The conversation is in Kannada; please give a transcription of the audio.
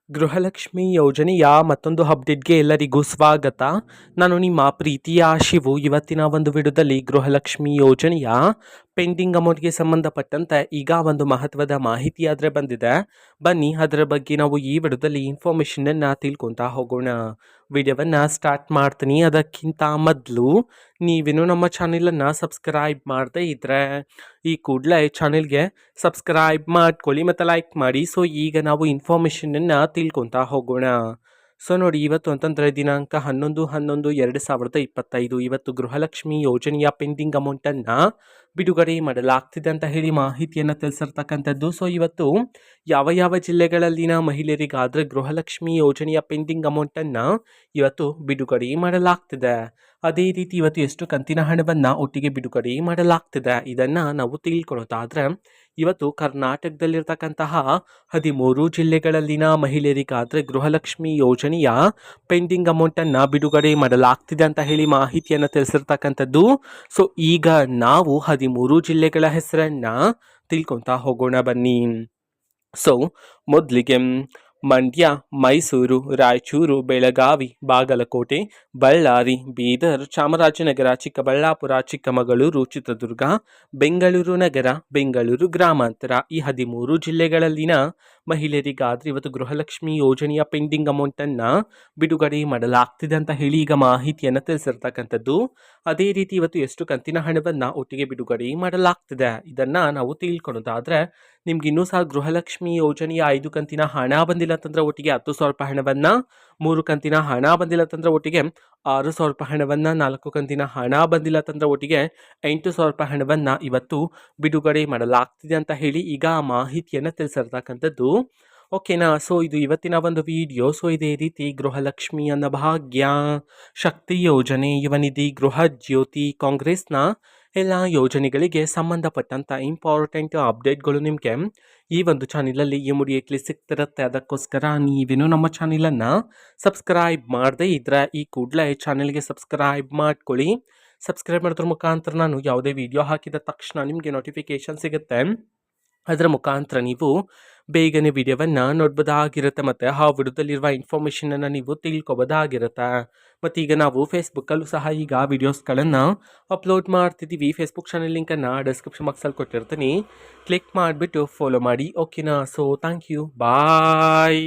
ಗೃಹಲಕ್ಷ್ಮಿ ಯೋಜನೆಯ ಮತ್ತೊಂದು ಅಪ್ಡೇಟ್ಗೆ ಎಲ್ಲರಿಗೂ ಸ್ವಾಗತ. ನಾನು ನಿಮ್ಮ ಪ್ರೀತಿಯ ಶಿವು. ಇವತ್ತಿನ ಒಂದು ವಿಡಿಯೋದಲ್ಲಿ ಗೃಹಲಕ್ಷ್ಮಿ ಯೋಜನೆಯ ಪೆಂಡಿಂಗ್ ಅಮೌಂಟ್ಗೆ ಸಂಬಂಧಪಟ್ಟಂತೆ ಈಗ ಒಂದು ಮಹತ್ವದ ಮಾಹಿತಿ ಆದರೆ ಬಂದಿದೆ. ಬನ್ನಿ ಅದರ ಬಗ್ಗೆ ನಾವು ಈ ವಿಡಿಯೋದಲ್ಲಿ ಇನ್ಫಾರ್ಮೇಷನನ್ನು ತಿಳ್ಕೊತಾ ಹೋಗೋಣ. ವಿಡಿಯೋವನ್ನು ಸ್ಟಾರ್ಟ್ ಮಾಡ್ತೀನಿ. ಅದಕ್ಕಿಂತ ಮೊದಲು ನೀವೇನು ನಮ್ಮ ಚಾನೆಲನ್ನು ಸಬ್ಸ್ಕ್ರೈಬ್ ಮಾಡದೇ ಇದ್ದರೆ ಈ ಕೂಡಲೇ ಚಾನೆಲ್ಗೆ ಸಬ್ಸ್ಕ್ರೈಬ್ ಮಾಡ್ಕೊಳ್ಳಿ ಮತ್ತು ಲೈಕ್ ಮಾಡಿ. ಸೊ ಈಗ ನಾವು ಇನ್ಫಾರ್ಮೇಷನನ್ನು ತಿಳ್ಕೊತಾ ಹೋಗೋಣ. ಸೊ ನೋಡಿ, ಇವತ್ತು ಅಂತಂದರೆ ದಿನಾಂಕ 11/11/2025 ಇವತ್ತು ಗೃಹಲಕ್ಷ್ಮಿ ಯೋಜನೆಯ ಪೆಂಡಿಂಗ್ ಅಮೌಂಟನ್ನು ಬಿಡುಗಡೆ ಮಾಡಲಾಗ್ತಿದೆ ಅಂತ ಹೇಳಿ ಮಾಹಿತಿಯನ್ನು ತಿಳಿಸಿರ್ತಕ್ಕಂಥದ್ದು. ಸೊ ಇವತ್ತು ಯಾವ ಯಾವ ಜಿಲ್ಲೆಗಳಲ್ಲಿನ ಮಹಿಳೆಯರಿಗಾದರೆ ಗೃಹಲಕ್ಷ್ಮಿ ಯೋಜನೆಯ ಪೆಂಡಿಂಗ್ ಅಮೌಂಟನ್ನು ಇವತ್ತು ಬಿಡುಗಡೆ ಮಾಡಲಾಗ್ತಿದೆ, ಅದೇ ರೀತಿ ಇವತ್ತು ಎಷ್ಟು ಕಂತಿನ ಹಣವನ್ನು ಒಟ್ಟಿಗೆ ಬಿಡುಗಡೆ ಮಾಡಲಾಗ್ತಿದೆ ಇದನ್ನು ನಾವು ತಿಳ್ಕೊಳ್ಳೋದಾದರೆ, ಇವತ್ತು ಕರ್ನಾಟಕದಲ್ಲಿರ್ತಕ್ಕಂತಹ 13 ಜಿಲ್ಲೆಗಳಲ್ಲಿನ ಮಹಿಳೆಯರಿಗಾದರೆ ಗೃಹಲಕ್ಷ್ಮಿ ಯೋಜನೆಯ ಪೆಂಡಿಂಗ್ ಅಮೌಂಟನ್ನು ಬಿಡುಗಡೆ ಮಾಡಲಾಗ್ತಿದೆ ಅಂತ ಹೇಳಿ ಮಾಹಿತಿಯನ್ನು ತಿಳಿಸಿರ್ತಕ್ಕಂಥದ್ದು. ಸೊ ಈಗ ನಾವು 13 ಜಿಲ್ಲೆಗಳ ಹೆಸರನ್ನು ತಿಳ್ಕೊತಾ ಹೋಗೋಣ ಬನ್ನಿ. ಸೊ ಮೊದಲಿಗೆ ಮಂಡ್ಯ, ಮೈಸೂರು, ರಾಯಚೂರು, ಬೆಳಗಾವಿ, ಬಾಗಲಕೋಟೆ, ಬಳ್ಳಾರಿ, ಬೀದರ್, ಚಾಮರಾಜನಗರ, ಚಿಕ್ಕಬಳ್ಳಾಪುರ, ಚಿಕ್ಕಮಗಳೂರು, ಚಿತ್ರದುರ್ಗ, ಬೆಂಗಳೂರು ನಗರ, ಬೆಂಗಳೂರು ಗ್ರಾಮಾಂತರ ಈ 13 ಜಿಲ್ಲೆಗಳಲ್ಲಿನ ಮಹಿಳೆಯರಿಗಾದರೆ ಇವತ್ತು ಗೃಹಲಕ್ಷ್ಮಿ ಯೋಜನೆಯ ಪೆಂಡಿಂಗ್ ಅಮೌಂಟನ್ನು ಬಿಡುಗಡೆ ಮಾಡಲಾಗ್ತಿದೆ ಅಂತ ಹೇಳಿ ಈಗ ಮಾಹಿತಿಯನ್ನು ತಿಳಿಸಿರ್ತಕ್ಕಂಥದ್ದು. ಅದೇ ರೀತಿ ಇವತ್ತು ಎಷ್ಟು ಕಂತಿನ ಹಣವನ್ನು ಒಟ್ಟಿಗೆ ಬಿಡುಗಡೆ ಮಾಡಲಾಗ್ತಿದೆ ಇದನ್ನು ನಾವು ತಿಳ್ಕೊಳ್ಳೋದಾದರೆ, ನಿಮ್ಗೆ ಇನ್ನೂ ಸಹ ಗೃಹಲಕ್ಷ್ಮಿ ಯೋಜನೆಯ 5 ಕಂತಿನ ಹಣ ಬಂದಿಲ್ಲ ಅಂತಂದ್ರೆ ಒಟ್ಟಿಗೆ 10,000 ರೂಪಾಯಿ ಹಣವನ್ನು, 3 ಕಂತಿನ ಹಣ ಬಂದಿಲ್ಲ ಅಂತಂದ್ರೆ ಒಟ್ಟಿಗೆ 6,000 ರೂಪಾಯಿ ಹಣವನ್ನು, 4 ಕಂತಿನ ಹಣ ಬಂದಿಲ್ಲ ಅಂತಂದ್ರೆ ಒಟ್ಟಿಗೆ 8,000 ರೂಪಾಯಿ ಹಣವನ್ನು ಇವತ್ತು ಬಿಡುಗಡೆ ಮಾಡಲಾಗ್ತಿದೆ ಅಂತ ಹೇಳಿ ಈಗ ಮಾಹಿತಿಯನ್ನು ತಿಳಿಸಿರ್ತಕ್ಕಂಥದ್ದು. ಓಕೆನಾ. ಸೊ ಇದು ಇವತ್ತಿನ ಒಂದು ವಿಡಿಯೋ. ಸೊ ಇದೇ ರೀತಿ ಗೃಹಲಕ್ಷ್ಮಿ ಅನ್ನಭಾಗ್ಯ, ಶಕ್ತಿ ಯೋಜನೆ, ಯುವನಿಧಿ, ಗೃಹ ಜ್ಯೋತಿ, ಕಾಂಗ್ರೆಸ್ನ ಎಲ್ಲ ಯೋಜನೆಗಳಿಗೆ ಸಂಬಂಧಪಟ್ಟಂಥ ಇಂಪಾರ್ಟೆಂಟ್ ಅಪ್ಡೇಟ್ಗಳು ನಿಮಗೆ ಈ ಒಂದು ಚಾನಲಲ್ಲಿ ಇಮಿಡಿಯೇಟ್ಲಿ ಸಿಗ್ತಿರುತ್ತೆ. ಅದಕ್ಕೋಸ್ಕರ ನೀವೇನು ನಮ್ಮ ಚಾನಲನ್ನು ಸಬ್ಸ್ಕ್ರೈಬ್ ಮಾಡದೇ ಇದ್ದರೆ ಈ ಕೂಡಲೇ ಚಾನಲ್ಗೆ ಸಬ್ಸ್ಕ್ರೈಬ್ ಮಾಡ್ಕೊಳ್ಳಿ. ಸಬ್ಸ್ಕ್ರೈಬ್ ಮಾಡೋದ್ರ ಮುಖಾಂತರ ನಾನು ಯಾವುದೇ ವಿಡಿಯೋ ಹಾಕಿದ ತಕ್ಷಣ ನಿಮಗೆ ನೋಟಿಫಿಕೇಷನ್ ಸಿಗುತ್ತೆ. ಅದರ ಮುಖಾಂತರ ನೀವು ಬೇಗನೆ ವಿಡಿಯೋವನ್ನು ನೋಡ್ಬೋದಾಗಿರುತ್ತೆ ಮತ್ತು ಆ ವಿಡಿಯೋದಲ್ಲಿರುವ ಇನ್ಫಾರ್ಮೇಷನನ್ನು ನೀವು ತಿಳ್ಕೊಬೋದಾಗಿರುತ್ತೆ. ಮತ್ತು ಈಗ ನಾವು ಫೇಸ್ಬುಕ್ಕಲ್ಲೂ ಸಹ ಈಗ ವಿಡಿಯೋಸ್ಗಳನ್ನು ಅಪ್ಲೋಡ್ ಮಾಡ್ತಿದ್ದೀವಿ. ಫೇಸ್ಬುಕ್ ಚಾನಲ್ ಲಿಂಕನ್ನು ಡಿಸ್ಕ್ರಿಪ್ಷನ್ ಬಾಕ್ಸಲ್ಲಿ ಕೊಟ್ಟಿರ್ತೀನಿ, ಕ್ಲಿಕ್ ಮಾಡಿಬಿಟ್ಟು ಫಾಲೋ ಮಾಡಿ. ಓಕೆನಾ. So thank you, bye.